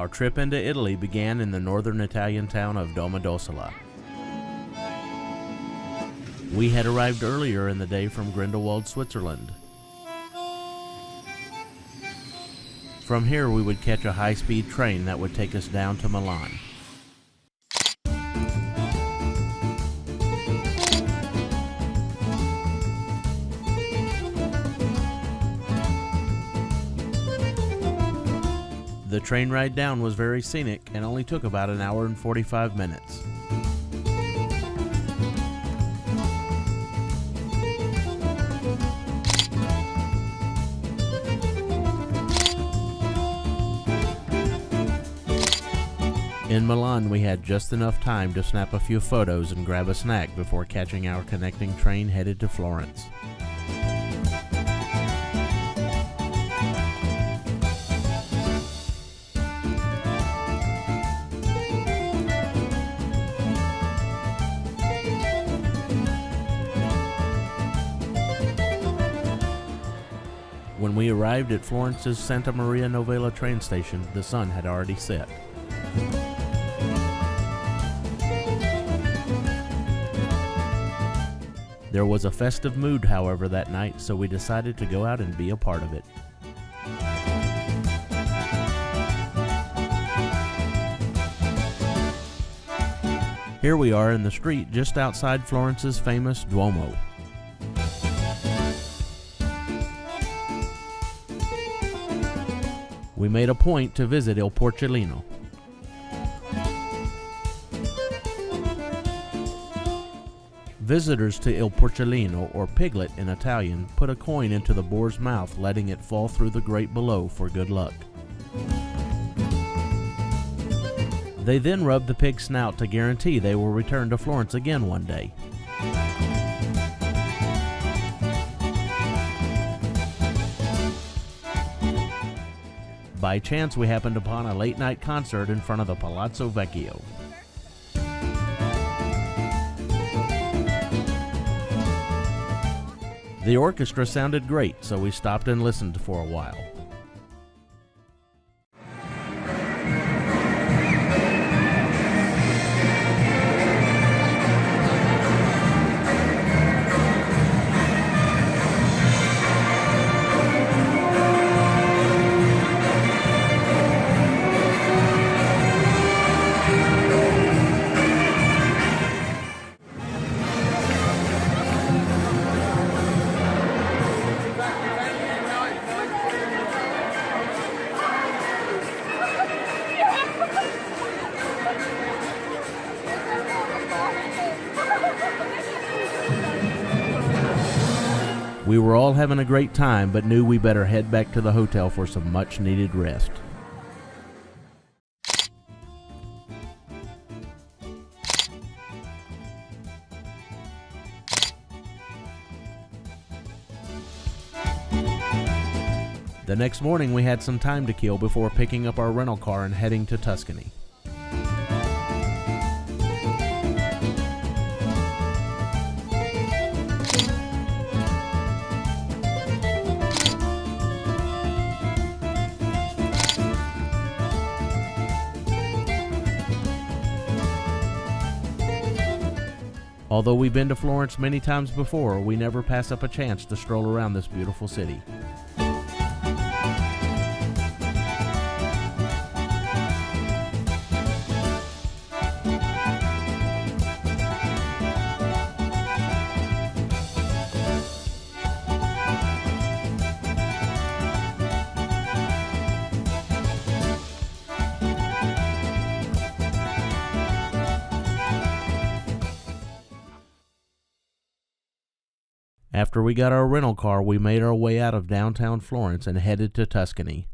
Our trip into Italy began in the northern Italian town of Domodossola. We had arrived earlier in the day from Grindelwald, Switzerland. From here we would catch a high-speed train that would take us down to Milan. The train ride down was very scenic and only took about an hour and 45 minutes. In Milan, we had just enough time to snap a few photos and grab a snack before catching our connecting train headed to Florence. When we arrived at Florence's Santa Maria Novella train station, the sun had already set. There was a festive mood, however, that night, so we decided to go out and be a part of it. Here we are in the street just outside Florence's famous Duomo. We made a point to visit Il Porcellino. Visitors to Il Porcellino, or Piglet in Italian, put a coin into the boar's mouth, letting it fall through the grate below for good luck. They then rubbed the pig's snout to guarantee they will return to Florence again one day. By chance, we happened upon a late-night concert in front of the Palazzo Vecchio. The orchestra sounded great, so we stopped and listened for a while. We were all having a great time, but knew we better head back to the hotel for some much-needed rest. The next morning we had some time to kill before picking up our rental car and heading to Tuscany. Although we've been to Florence many times before, we never pass up a chance to stroll around this beautiful city. After we got our rental car, we made our way out of downtown Florence and headed to Tuscany.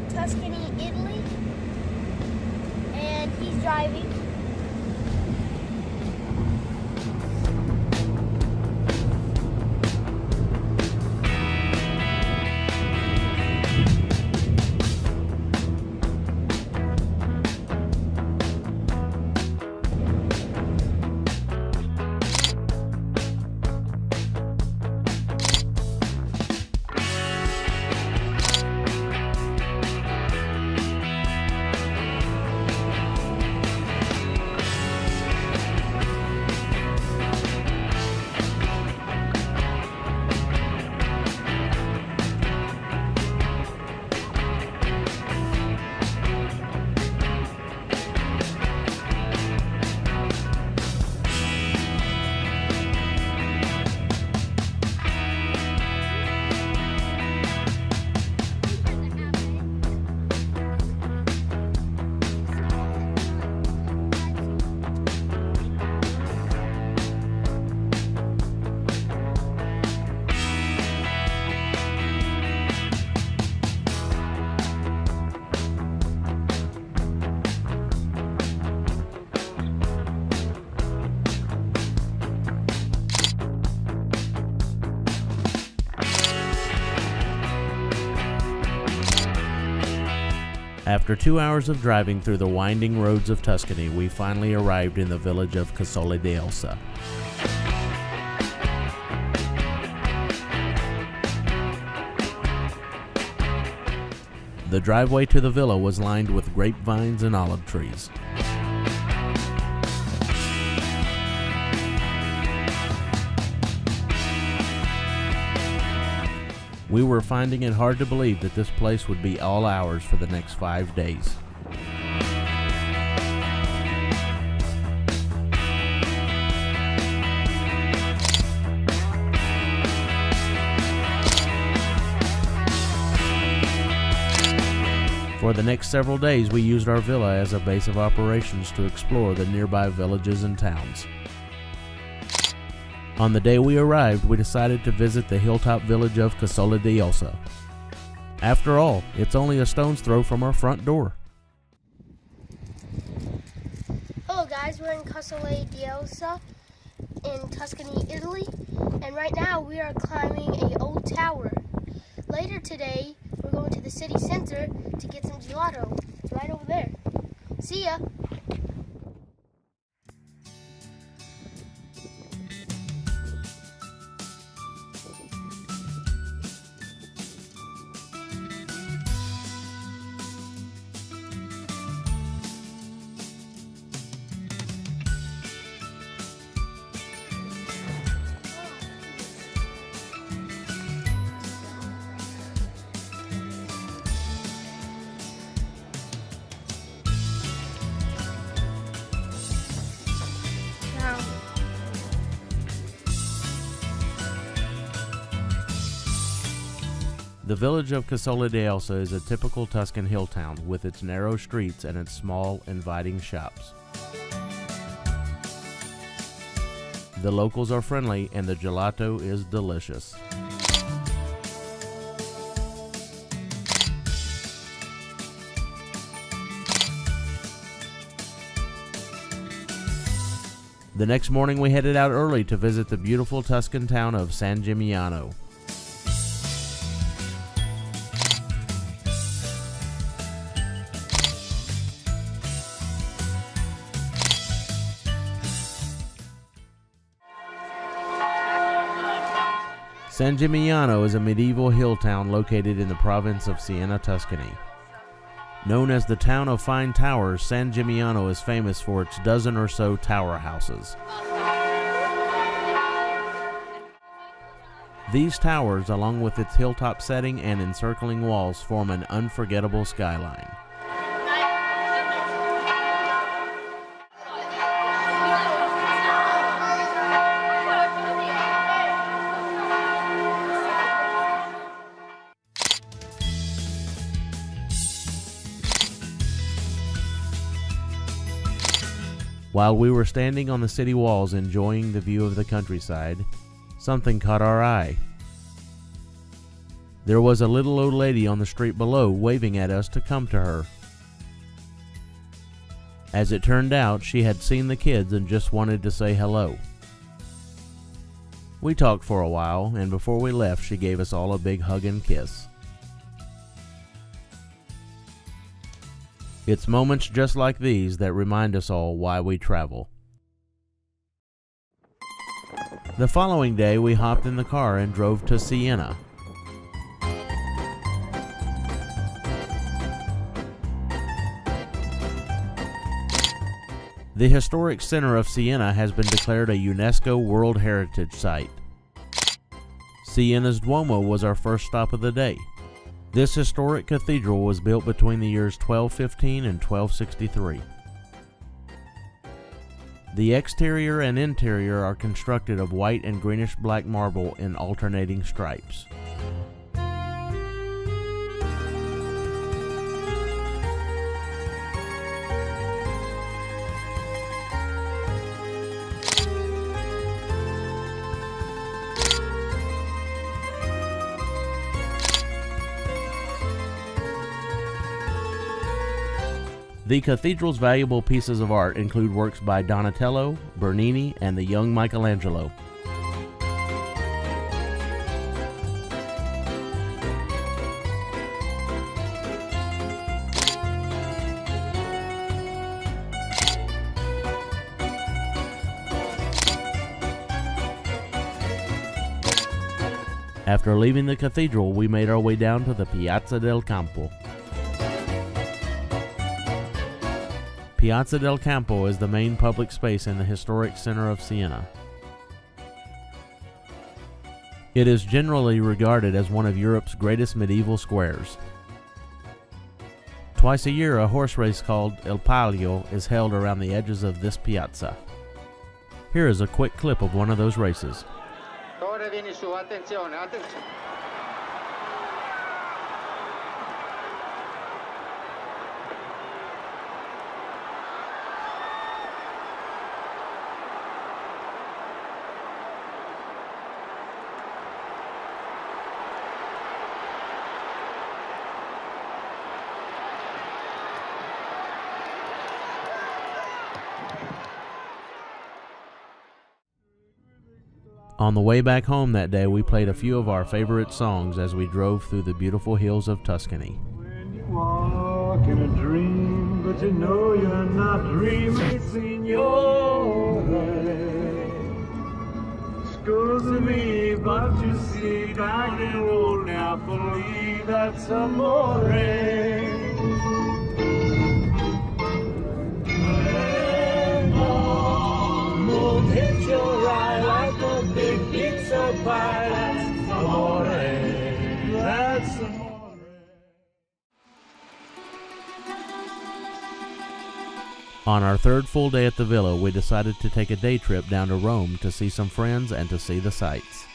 Tuscany, Italy, and he's driving. After 2 hours of driving through the winding roads of Tuscany, we finally arrived in the village of Casole d'Elsa. The driveway to the villa was lined with grapevines and olive trees. We were finding it hard to believe that this place would be all ours for the next 5 days. For the next several days, we used our villa as a base of operations to explore the nearby villages and towns. On the day we arrived, we decided to visit the hilltop village of Casole d'Elsa. After all, it's only a stone's throw from our front door. Hello guys, we're in Casole d'Elsa in Tuscany, Italy, and right now we are climbing an old tower. Later today, we're going to the city center to get some gelato. It's right over there. See ya! The village of Casole d'Elsa is a typical Tuscan hill town with its narrow streets and its small, inviting shops. The locals are friendly and the gelato is delicious. The next morning we headed out early to visit the beautiful Tuscan town of San Gimignano. San Gimignano is a medieval hill town located in the province of Siena, Tuscany. Known as the town of fine towers, San Gimignano is famous for its dozen or so tower houses. These towers, along with its hilltop setting and encircling walls, form an unforgettable skyline. While we were standing on the city walls enjoying the view of the countryside, something caught our eye. There was a little old lady on the street below waving at us to come to her. As it turned out, she had seen the kids and just wanted to say hello. We talked for a while, and before we left, she gave us all a big hug and kiss. It's moments just like these that remind us all why we travel. The following day, we hopped in the car and drove to Siena. The historic center of Siena has been declared a UNESCO World Heritage Site. Siena's Duomo was our first stop of the day. This historic cathedral was built between the years 1215 and 1263. The exterior and interior are constructed of white and greenish-black marble in alternating stripes. The cathedral's valuable pieces of art include works by Donatello, Bernini, and the young Michelangelo. After leaving the cathedral, we made our way down to the Piazza del Campo. Piazza del Campo is the main public space in the historic center of Siena. It is generally regarded as one of Europe's greatest medieval squares. Twice a year, a horse race called Il Palio is held around the edges of this piazza. Here is a quick clip of one of those races. Ora vieni su, attenzione, attenzione. On the way back home that day, we played a few of our favorite songs as we drove through the beautiful hills of Tuscany. When you walk in a dream, but you know you're not dreaming, signore. Scusa me, but you see, down in old Napoli, that's amore. Moon hits your eye like a big pizza pie. That's amore. That's amore. On our third full day at the villa, we decided to take a day trip down to Rome to see some friends and to see the sights.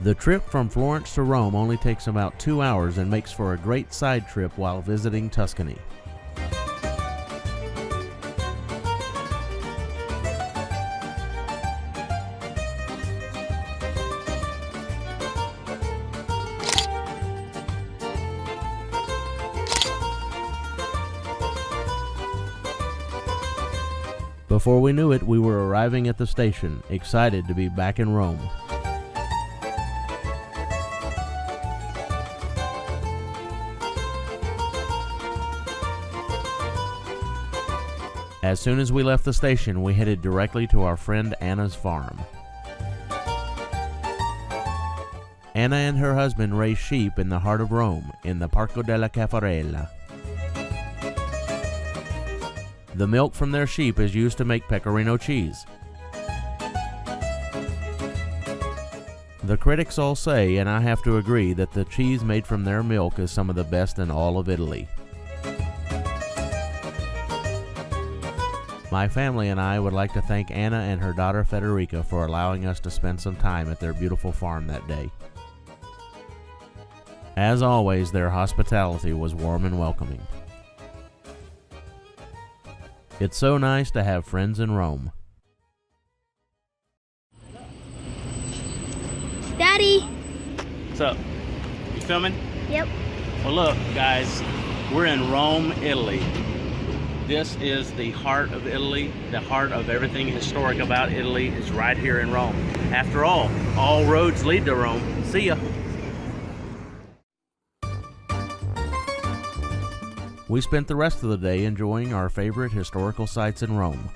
The trip from Florence to Rome only takes about 2 hours and makes for a great side trip while visiting Tuscany. Before we knew it, we were arriving at the station, excited to be back in Rome. As soon as we left the station, we headed directly to our friend Anna's farm. Anna and her husband raise sheep in the heart of Rome, in the Parco della Caffarella. The milk from their sheep is used to make pecorino cheese. The critics all say, and I have to agree, that the cheese made from their milk is some of the best in all of Italy. My family and I would like to thank Anna and her daughter Federica for allowing us to spend some time at their beautiful farm that day. As always, their hospitality was warm and welcoming. It's so nice to have friends in Rome. Daddy! What's up? You filming? Yep. Well, look, guys, we're in Rome, Italy. This is the heart of Italy. The heart of everything historic about Italy is right here in Rome. After all roads lead to Rome. See ya. We spent the rest of the day enjoying our favorite historical sites in Rome.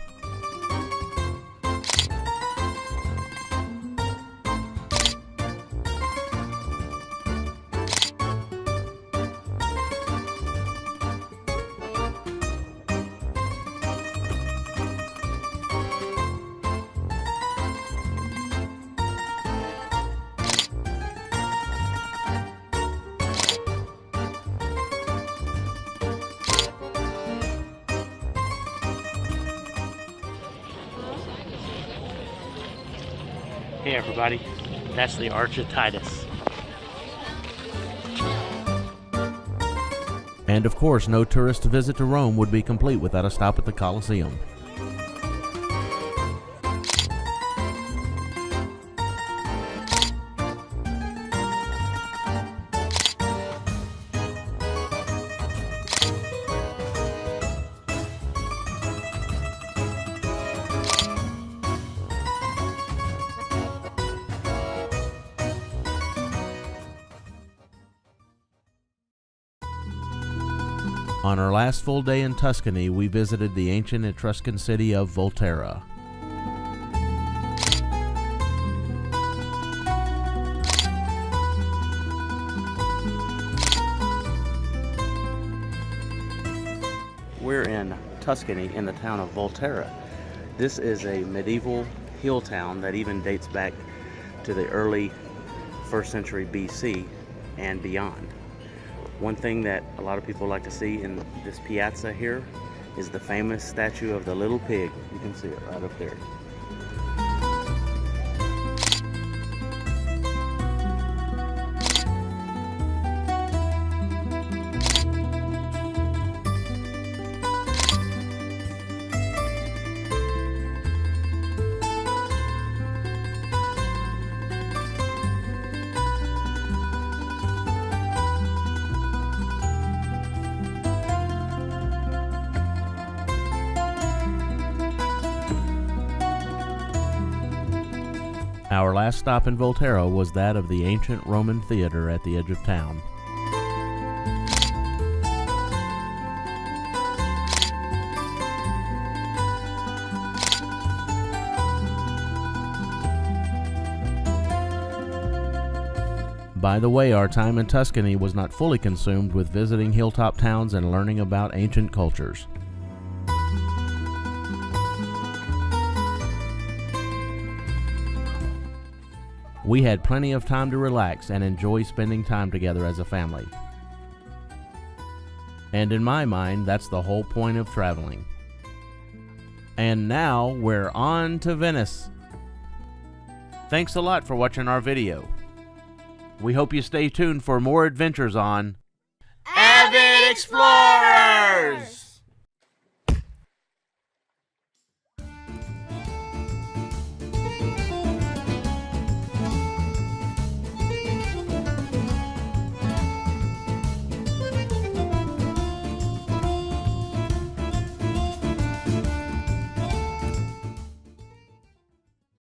Hey everybody, that's the Arch of Titus. And of course, no tourist visit to Rome would be complete without a stop at the Colosseum. On our last full day in Tuscany, we visited the ancient Etruscan city of Volterra. We're in Tuscany in the town of Volterra. This is a medieval hill town that even dates back to the early 1st century BC and beyond. One thing that a lot of people like to see in this piazza here is the famous statue of the little pig. You can see it right up there. Our last stop in Volterra was that of the ancient Roman theater at the edge of town. By the way, our time in Tuscany was not fully consumed with visiting hilltop towns and learning about ancient cultures. We had plenty of time to relax and enjoy spending time together as a family. And in my mind, that's the whole point of traveling. And now we're on to Venice. Thanks a lot for watching our video. We hope you stay tuned for more adventures on Avid Explorers!